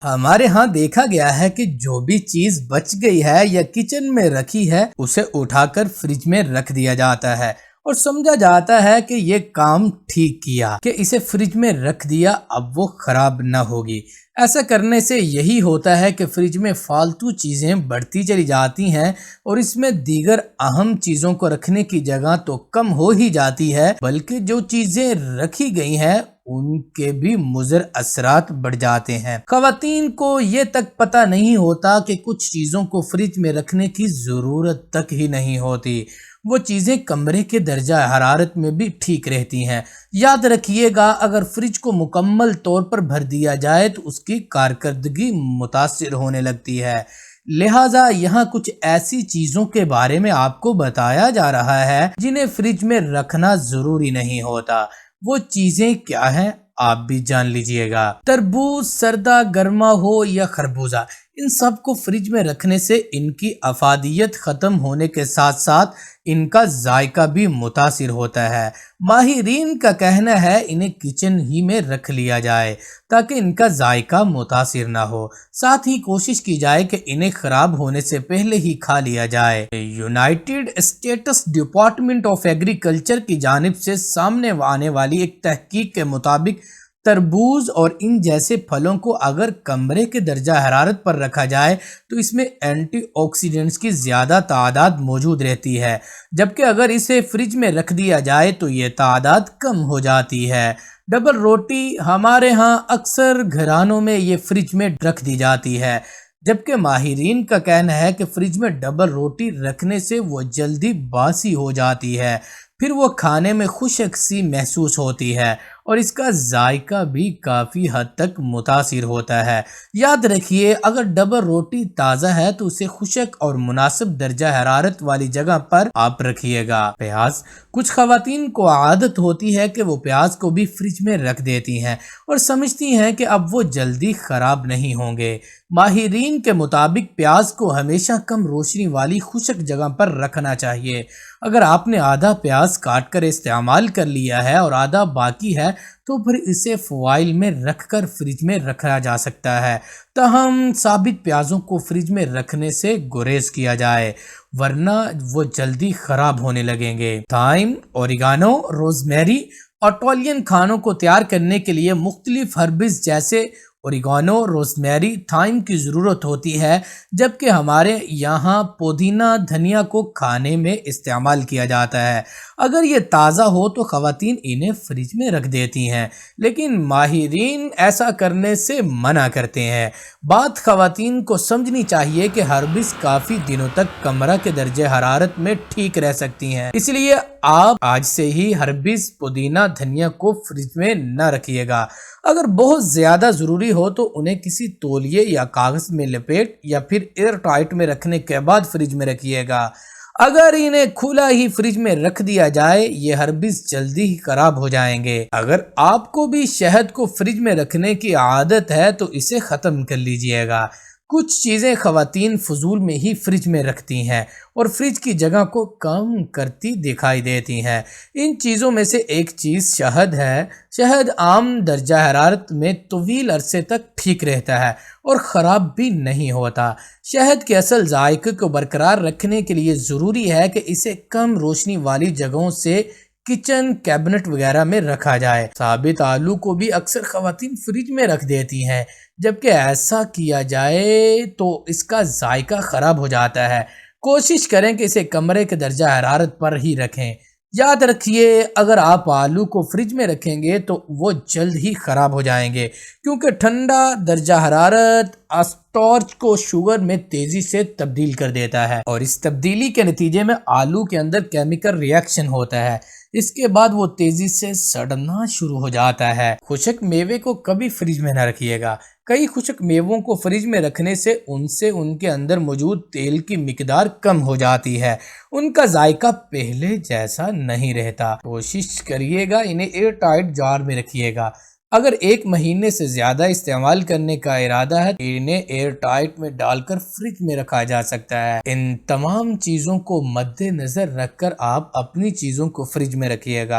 हमारे यहाँ देखा गया है कि जो भी चीज बच गई है या किचन में रखी है उसे उठाकर फ्रिज में रख दिया जाता है और समझा जाता है कि ये काम ठीक किया कि इसे फ्रिज में रख दिया, अब वो खराब न होगी। ऐसा करने से यही होता है कि फ्रिज में फालतू चीजें बढ़ती चली जाती हैं और इसमें दीगर अहम चीजों को रखने की जगह तो कम हो ही जाती है, बल्कि जो चीजें रखी गई हैं उनके भी मुज़र असरात बढ़ जाते हैं। ख़वातीन को ये तक पता नहीं होता कि कुछ चीज़ों को फ्रिज में रखने की ज़रूरत तक ही नहीं होती। वो चीज़ें कमरे के दर्जा हरारत में भी ठीक रहती हैं। याद रखिएगा, अगर फ्रिज को मुकम्मल तौर पर भर दिया जाए तो उसकी कारकर्दगी मुतासिर होने लगती है। लिहाजा यहाँ कुछ ऐसी चीज़ों के बारे में आपको बताया जा रहा है जिन्हें फ्रिज में रखना ज़रूरी नहीं होता। वो चीजें क्या हैं आप भी जान लीजिएगा। तरबूज, सरदा, गर्मा हो या खरबूजा, इन सब को फ्रिज में रखने से इनकी अफादियत खत्म होने के साथ साथ इनका जायका भी मुतासिर होता है। माहिरीन का कहना है इन्हें किचन ही में रख लिया जाए ताकि इनका जायका मुतासिर ना हो। साथ ही कोशिश की जाए कि इन्हें खराब होने से पहले ही खा लिया जाए। United states department of agriculture की जानिब से सामने आने वाली एक तहकीक के मुताबिक तरबूज और इन जैसे फलों को अगर कमरे के दर्जा हरारत पर रखा जाए तो इसमें एंटीऑक्सीडेंट्स की ज़्यादा तादाद मौजूद रहती है, जबकि अगर इसे फ्रिज में रख दिया जाए तो ये तादाद कम हो जाती है। डबल रोटी हमारे यहाँ अक्सर घरानों में ये फ्रिज में रख दी जाती है, जबकि माहिरीन का कहना है कि फ्रिज में डबल रोटी रखने से वो जल्दी बासी हो जाती है, फिर वो खाने में खुशक सी महसूस होती है और इसका जायका भी काफ़ी हद तक मुतासिर होता है। याद रखिए, अगर डबल रोटी ताज़ा है तो उसे खुशक और मुनासिब दर्जा हरारत वाली जगह पर आप रखिएगा। प्याज, कुछ खवातीन को आदत होती है कि वो प्याज को भी फ्रिज में रख देती हैं और समझती हैं कि अब वो जल्दी ख़राब नहीं होंगे। माहिरीन के मुताबिक प्याज को हमेशा कम रोशनी वाली खुशक जगह पर रखना चाहिए। अगर आपने आधा प्याज काट कर इस्तेमाल कर लिया है और आधा बाकी है तो फिर इसे फॉइल में रखकर फ्रिज में रखा जा सकता है। ताहम साबित प्याजों को फ्रिज में रखने से गुरेज किया जाए, वरना वो जल्दी खराब होने लगेंगे। थाइम, ओरिगानो, रोजमेरी, इटालियन खानों को तैयार करने के लिए मुख्तलिफ हर्ब्स जैसे ओरिगानो, रोजमेरी, थाइम की ज़रूरत होती है, जबकि हमारे यहाँ पुदीना, धनिया को खाने में इस्तेमाल किया जाता है। अगर ये ताज़ा हो तो ख़वातीन इन्हें फ्रिज में रख देती हैं, लेकिन माहिरीन ऐसा करने से मना करते हैं। बात ख़वातीन को समझनी चाहिए कि हर्ब्स काफ़ी दिनों तक कमरा के दर्जे हरारत में ठीक रह सकती हैं, इसलिए आप आज से ही हर्ब्स, पुदीना, धनिया को फ्रिज में न रखिएगा। अगर बहुत ज़्यादा ज़रूरी हो तो उन्हें किसी तौलिए या कागज़ में लपेट या फिर एयर टाइट में रखने के बाद फ्रिज में रखिएगा। अगर इन्हें खुला ही फ्रिज में रख दिया जाए ये हर्ब्स जल्दी ही खराब हो जाएंगे। अगर आपको भी शहद को फ्रिज में रखने की आदत है तो इसे ख़त्म कर लीजिएगा। कुछ चीज़ें ख़वातीन फजूल में ही फ्रिज में रखती हैं और फ्रिज की जगह को कम करती दिखाई देती हैं। इन चीज़ों में से एक चीज़ शहद है। शहद आम दर्जा हरारत में तवील अरसे तक ठीक रहता है और ख़राब भी नहीं होता। शहद के असल जायके को बरकरार रखने के लिए ज़रूरी है कि इसे कम रोशनी वाली जगहों से किचन कैबिनेट वगैरह में रखा जाए। साबित आलू को भी अक्सर ख़वातीन फ्रिज में रख देती हैं, जबकि ऐसा किया जाए तो इसका जायका ख़राब हो जाता है। कोशिश करें कि इसे कमरे के दर्जा हरारत पर ही रखें। याद रखिए, अगर आप आलू को फ्रिज में रखेंगे तो वो जल्द ही ख़राब हो जाएंगे, क्योंकि ठंडा दर्जा हरारत स्टार्च को शुगर में तेज़ी से तब्दील कर देता है और इस तब्दीली के नतीजे में आलू के अंदर केमिकल रिएक्शन होता है। इसके बाद वो तेजी से सड़ना शुरू हो जाता है। खुशक मेवे को कभी फ्रिज में न रखिएगा। कई खुशक मेवों को फ्रिज में रखने से उनसे उनके अंदर मौजूद तेल की मिकदार कम हो जाती है, उनका जायका पहले जैसा नहीं रहता। कोशिश करिएगा इन्हें एयर टाइट जार में रखिएगा। अगर 1 महीने से ज़्यादा इस्तेमाल करने का इरादा है तो इन्हें एयर टाइट में डालकर फ्रिज में रखा जा सकता है। इन तमाम चीज़ों को मद्देनज़र रखकर आप अपनी चीज़ों को फ्रिज में रखिएगा।